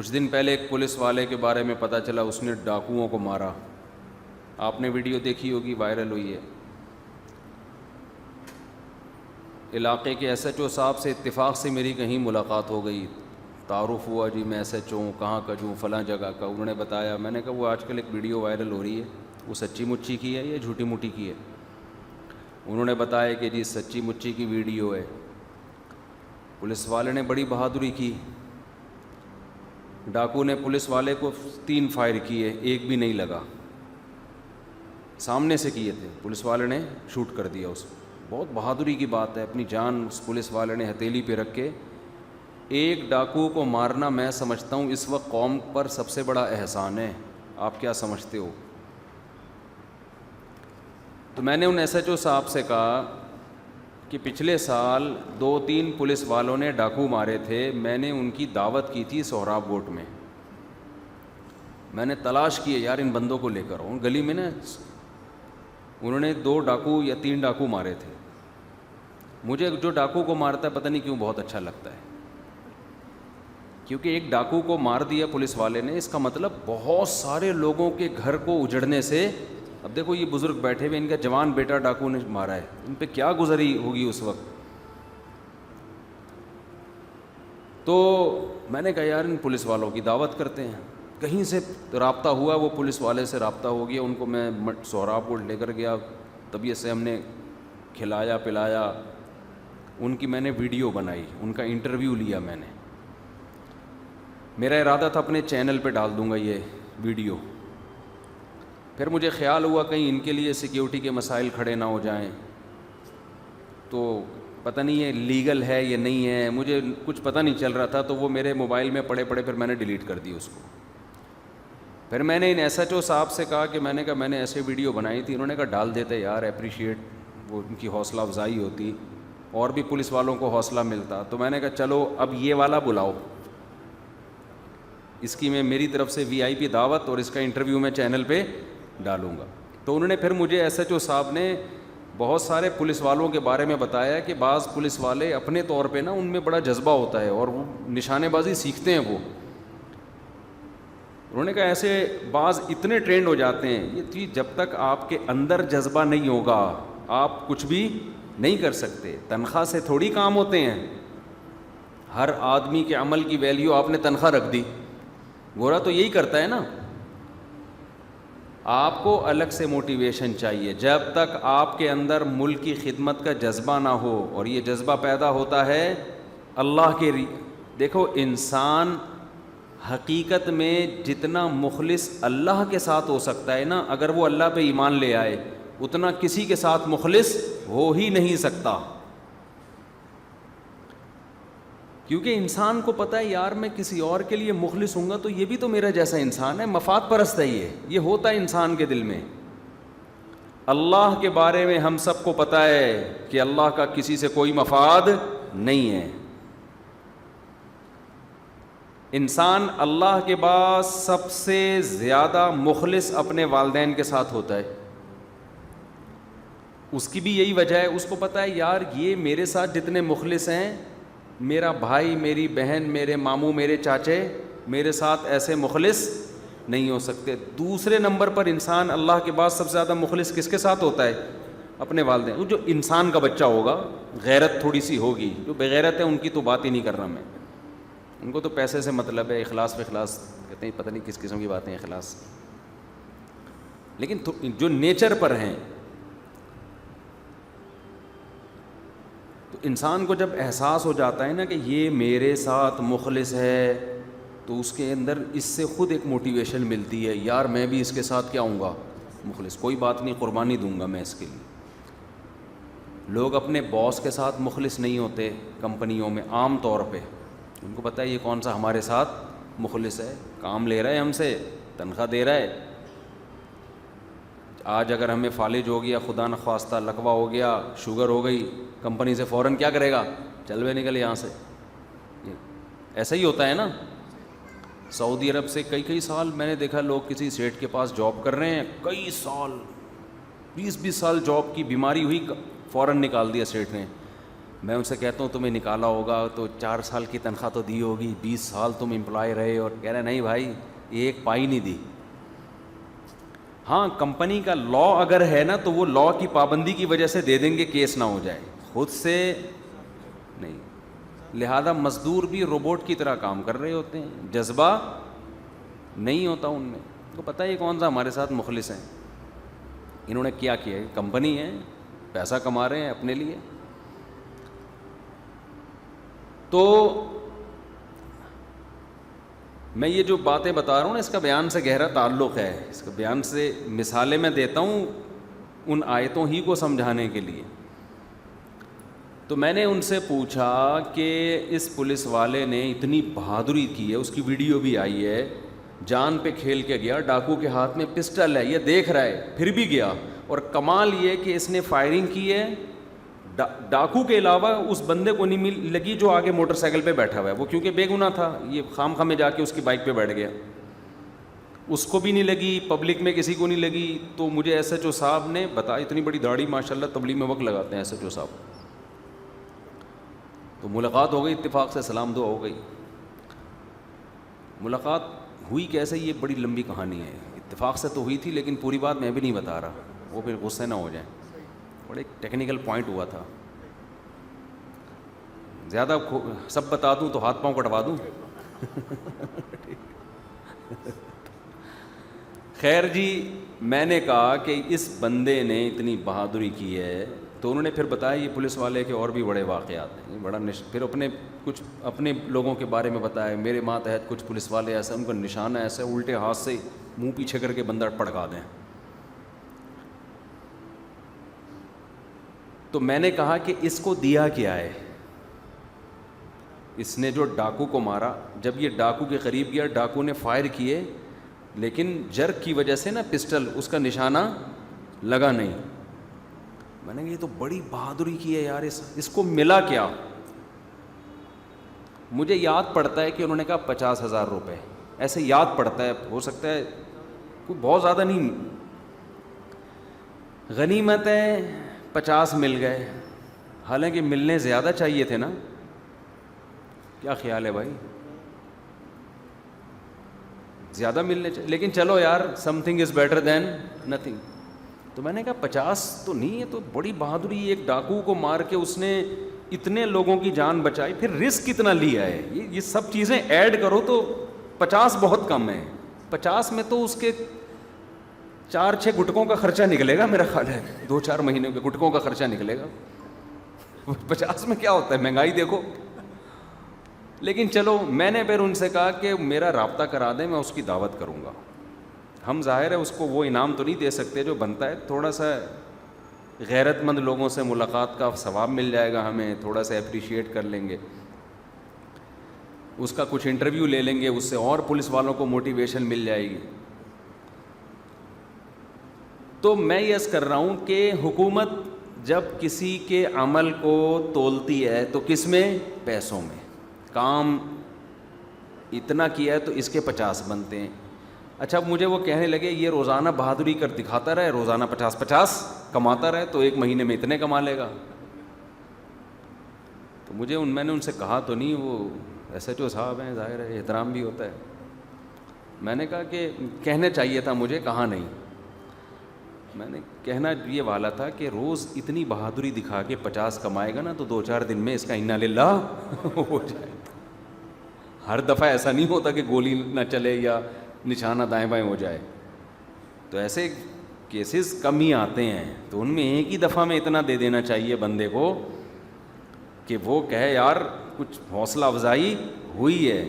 کچھ دن پہلے ایک پولیس والے کے بارے میں پتہ چلا اس نے ڈاکوؤں کو مارا. آپ نے ویڈیو دیکھی ہوگی, وائرل ہوئی ہے. علاقے کے ایس ایچ او صاحب سے اتفاق سے میری کہیں ملاقات ہو گئی, تعارف ہوا, جی میں ایس ایچ او ہوں, کہاں کا ہوں, فلاں جگہ کا. انہوں نے بتایا, میں نے کہا وہ آج کل ایک ویڈیو وائرل ہو رہی ہے, وہ سچی مچی کی ہے یا جھوٹی موٹی کی ہے؟ انہوں نے بتایا کہ جی سچی مچی کی ویڈیو ہے. پولیس والے نے بڑی بہادری کی, ڈاکو نے پولیس والے کو 3 فائر کیے, ایک بھی نہیں لگا. سامنے سے کیے تھے, پولیس والے نے شوٹ کر دیا اس کو. بہت بہادری کی بات ہے, اپنی جان اس پولیس والے نے ہتھیلی پہ رکھ کے. ایک ڈاکو کو مارنا میں سمجھتا ہوں اس وقت قوم پر سب سے بڑا احسان ہے. آپ کیا سمجھتے ہو؟ تو میں نے ان ایس ایچ او صاحب سے کہا کہ پچھلے سال 2-3 پولیس والوں نے ڈاکو مارے تھے, میں نے ان کی دعوت کی تھی سہراب گوٹ میں. میں نے تلاش کیے یار ان بندوں کو لے کر آؤں. گلی میں نا انہوں نے 2 ڈاکو یا 3 ڈاکو مارے تھے. مجھے جو ڈاکو کو مارتا ہے پتہ نہیں کیوں بہت اچھا لگتا ہے, کیونکہ ایک ڈاکو کو مار دیا پولیس والے نے, اس کا مطلب بہت سارے لوگوں کے گھر کو اجڑنے سے. اب دیکھو یہ بزرگ بیٹھے ہوئے, ان کا جوان بیٹا ڈاکو نے مارا ہے, ان پہ کیا گزری ہوگی اس وقت. تو میں نے کہا یار ان پولیس والوں کی دعوت کرتے ہیں. کہیں سے رابطہ ہوا, وہ پولیس والے سے رابطہ ہو گیا, ان کو میں سہراب کو لے کر گیا, طبیعت سے ہم نے کھلایا پلایا, ان کی میں نے ویڈیو بنائی, ان کا انٹرویو لیا میں نے. میرا ارادہ تھا اپنے چینل پہ ڈال دوں گا یہ ویڈیو. پھر مجھے خیال ہوا کہیں ان کے لیے سیکیورٹی کے مسائل کھڑے نہ ہو جائیں, تو پتہ نہیں ہے لیگل ہے یا نہیں ہے, مجھے کچھ پتہ نہیں چل رہا تھا. تو وہ میرے موبائل میں پڑے پھر میں نے ڈیلیٹ کر دی اس کو. پھر میں نے ان ایس ایچ او صاحب سے کہا کہ میں نے ایسے ویڈیو بنائی تھی. انہوں نے کہا ڈال دیتے یار, اپریشیٹ, وہ ان کی حوصلہ افزائی ہوتی اور بھی پولیس والوں کو حوصلہ ملتا. تو میں نے کہا چلو اب یہ والا بلاؤ, اس کی میں میری طرف سے VIP دعوت اور اس کا انٹرویو میں چینل پہ ڈالوں گا. تو انہوں نے پھر مجھے ایس ایچ او صاحب نے بہت سارے پولیس والوں کے بارے میں بتایا کہ بعض پولیس والے اپنے طور پہ نا ان میں بڑا جذبہ ہوتا ہے اور وہ نشانے بازی سیکھتے ہیں. وہ انہوں نے کہا ایسے بعض اتنے ٹرینڈ ہو جاتے ہیں, یہ چیز جب تک آپ کے اندر جذبہ نہیں ہوگا آپ کچھ بھی نہیں کر سکتے. تنخواہ سے تھوڑی کام ہوتے ہیں. ہر آدمی کے عمل کی ویلیو آپ نے تنخواہ رکھ دی, گورا تو یہی کرتا ہے نا. آپ کو الگ سے موٹیویشن چاہیے. جب تک آپ کے اندر ملک کی خدمت کا جذبہ نہ ہو, اور یہ جذبہ پیدا ہوتا ہے اللہ کے دیکھو انسان حقیقت میں جتنا مخلص اللہ کے ساتھ ہو سکتا ہے نا, اگر وہ اللہ پہ ایمان لے آئے, اتنا کسی کے ساتھ مخلص ہو ہی نہیں سکتا. کیونکہ انسان کو پتہ ہے یار میں کسی اور کے لیے مخلص ہوں گا تو یہ بھی تو میرا جیسا انسان ہے, مفاد پرست ہے. یہ ہوتا ہے انسان کے دل میں. اللہ کے بارے میں ہم سب کو پتہ ہے کہ اللہ کا کسی سے کوئی مفاد نہیں ہے. انسان اللہ کے بعد سب سے زیادہ مخلص اپنے والدین کے ساتھ ہوتا ہے. اس کی بھی یہی وجہ ہے, اس کو پتہ ہے یار یہ میرے ساتھ جتنے مخلص ہیں, میرا بھائی, میری بہن, میرے ماموں, میرے چاچے میرے ساتھ ایسے مخلص نہیں ہو سکتے. دوسرے نمبر پر انسان اللہ کے بعد سب سے زیادہ مخلص کس کے ساتھ ہوتا ہے؟ اپنے والدین. جو انسان کا بچہ ہوگا, غیرت تھوڑی سی ہوگی, جو بغیرت ہے ان کی تو بات ہی نہیں کر رہا میں, ان کو تو پیسے سے مطلب ہے, اخلاص اخلاص کہتے ہیں, پتہ نہیں کس قسم کی باتیں اخلاص. لیکن جو نیچر پر ہیں, تو انسان کو جب احساس ہو جاتا ہے نا کہ یہ میرے ساتھ مخلص ہے, تو اس کے اندر اس سے خود ایک موٹیویشن ملتی ہے, یار میں بھی اس کے ساتھ کیا ہوں گا, مخلص. کوئی بات نہیں, قربانی دوں گا میں اس کے لیے. لوگ اپنے باس کے ساتھ مخلص نہیں ہوتے کمپنیوں میں عام طور پہ. ان کو پتہ ہے یہ کون سا ہمارے ساتھ مخلص ہے, کام لے رہا ہے ہم سے, تنخواہ دے رہا ہے. آج اگر ہمیں فالج ہو گیا, خدا نخواستہ لقوہ ہو گیا, شوگر ہو گئی, کمپنی سے فوراً کیا کرے گا, چل بے نکل یہاں سے. ایسا ہی ہوتا ہے نا. سعودی عرب سے کئی سال میں نے دیکھا لوگ کسی سیٹ کے پاس جاب کر رہے ہیں, کئی سال 20 سال جاب کی, بیماری ہوئی فوراً نکال دیا سیٹ نے. میں ان سے کہتا ہوں تمہیں نکالا ہوگا تو 4 سال کی تنخواہ تو دی ہوگی, 20 سال تم امپلائی رہے, اور کہہ رہے نہیں بھائی ایک پائی نہیں دی. ہاں کمپنی کا لا اگر ہے نا تو وہ لا کی پابندی کی وجہ سے دے دیں گے, کیس نہ ہو جائے, خود سے نہیں. لہذا مزدور بھی روبوٹ کی طرح کام کر رہے ہوتے ہیں, جذبہ نہیں ہوتا ان میں. تو پتہ ہے کون سا ہمارے ساتھ مخلص ہیں, انہوں نے کیا کیا ہے, کمپنی ہے, پیسہ کما رہے ہیں اپنے لیے. تو میں یہ جو باتیں بتا رہا ہوں نا اس کا بیان سے گہرا تعلق ہے, اس کا بیان سے مثالیں میں دیتا ہوں ان آیتوں ہی کو سمجھانے کے لیے. تو میں نے ان سے پوچھا کہ اس پولیس والے نے اتنی بہادری کی ہے, اس کی ویڈیو بھی آئی ہے, جان پہ کھیل کے گیا, ڈاکو کے ہاتھ میں پسٹل ہے, یہ دیکھ رہا ہے پھر بھی گیا, اور کمال یہ کہ اس نے فائرنگ کی ہے, ڈاکو کے علاوہ اس بندے کو نہیں لگی جو آگے موٹر سائیکل پہ بیٹھا ہوا ہے, وہ کیونکہ بے گناہ تھا, یہ خام خامے جا کے اس کی بائک پہ بیٹھ گیا, اس کو بھی نہیں لگی, پبلک میں کسی کو نہیں لگی. تو مجھے ایس ایچ او صاحب نے بتایا, اتنی بڑی داڑھی ماشاءاللہ تبلیغ میں وقت لگاتے ہیں ایس ایچ او صاحب. تو ملاقات ہو گئی, اتفاق سے سلام دعا ہو گئی. ملاقات ہوئی کیسے, یہ بڑی لمبی کہانی ہے, اتفاق سے تو ہوئی تھی لیکن پوری بات میں بھی نہیں بتا رہا, وہ پھر غصے نہ ہو جائیں. بڑے ٹیکنیکل پوائنٹ ہوا تھا, زیادہ سب بتا دوں تو ہاتھ پاؤں کٹوا دوں. خیر جی, میں نے کہا کہ اس بندے نے اتنی بہادری کی ہے, تو انہوں نے پھر بتایا یہ پولیس والے کے اور بھی بڑے واقعات ہیں, بڑا پھر کچھ اپنے لوگوں کے بارے میں بتایا. میرے ماتحت کچھ پولیس والے ایسے, ان کا نشانہ ایسا الٹے ہاتھ سے منہ پیچھے کر کے بندہ پڑکا دیں. تو میں نے کہا کہ اس کو دیا کیا ہے, اس نے جو ڈاکو کو مارا, جب یہ ڈاکو کے قریب گیا, ڈاکو نے فائر کیے, لیکن جرک کی وجہ سے نا پسٹل اس کا نشانہ لگا نہیں. میں نے کہا یہ تو بڑی بہادری کی ہے یار, اس کو ملا کیا. مجھے یاد پڑتا ہے کہ انہوں نے کہا 50,000 روپے, ایسے یاد پڑتا ہے, ہو سکتا ہے کوئی بہت زیادہ نہیں. غنیمت ہے 50 مل گئے, حالانکہ ملنے زیادہ چاہیے تھے نا. کیا خیال ہے بھائی, زیادہ ملنے چاہیے, لیکن چلو یار some thing is better than nothing. تو میں نے کہا 50 تو نہیں ہے, تو بڑی بہادری, ایک ڈاکو کو مار کے اس نے اتنے لوگوں کی جان بچائی, پھر رسک کتنا لیا ہے. یہ سب چیزیں ایڈ کرو تو 50 بہت کم ہے. 50 میں تو اس کے 4-6 گٹکوں کا خرچہ نکلے گا میرا خیال ہے, 2-4 مہینے کے گٹکوں کا خرچہ نکلے گا. 50 میں کیا ہوتا ہے, مہنگائی دیکھو. لیکن چلو, میں نے پھر ان سے کہا کہ میرا رابطہ کرا دیں, میں اس کی دعوت کروں گا. ہم ظاہر ہے اس کو وہ انعام تو نہیں دے سکتے جو بنتا ہے, تھوڑا سا غیرت مند لوگوں سے ملاقات کا ثواب مل جائے گا ہمیں, تھوڑا سا اپریشیٹ کر لیں گے, اس کا کچھ انٹرویو لے لیں گے, اس سے اور پولیس والوں کو موٹیویشن مل جائے گی. تو میں یہ عرض کر رہا ہوں کہ حکومت جب کسی کے عمل کو تولتی ہے تو کس میں, پیسوں میں. کام اتنا کیا ہے تو اس کے 50 بنتے ہیں. اچھا مجھے وہ کہنے لگے یہ روزانہ بہادری کر دکھاتا رہے, روزانہ 50 کماتا رہے, تو ایک مہینے میں اتنے کما لے گا. تو میں نے ان سے کہا تو نہیں, وہ ایس ایچ او صاحب ہیں, ظاہر ہے احترام بھی ہوتا ہے. میں نے کہا کہ کہنے چاہیے تھا مجھے, کہا نہیں. میں نے کہنا یہ والا تھا کہ روز اتنی بہادری دکھا کے 50 کمائے گا نا, تو 2-4 دن میں اس کا انا للہ ہو جائے. ہر دفعہ ایسا نہیں ہوتا کہ گولی نہ چلے یا نشانہ دائیں بائیں ہو جائے. تو ایسے کیسز کم ہی آتے ہیں, تو ان میں ایک ہی دفعہ میں اتنا دے دینا چاہیے بندے کو کہ وہ کہے یار کچھ حوصلہ افزائی ہوئی ہے.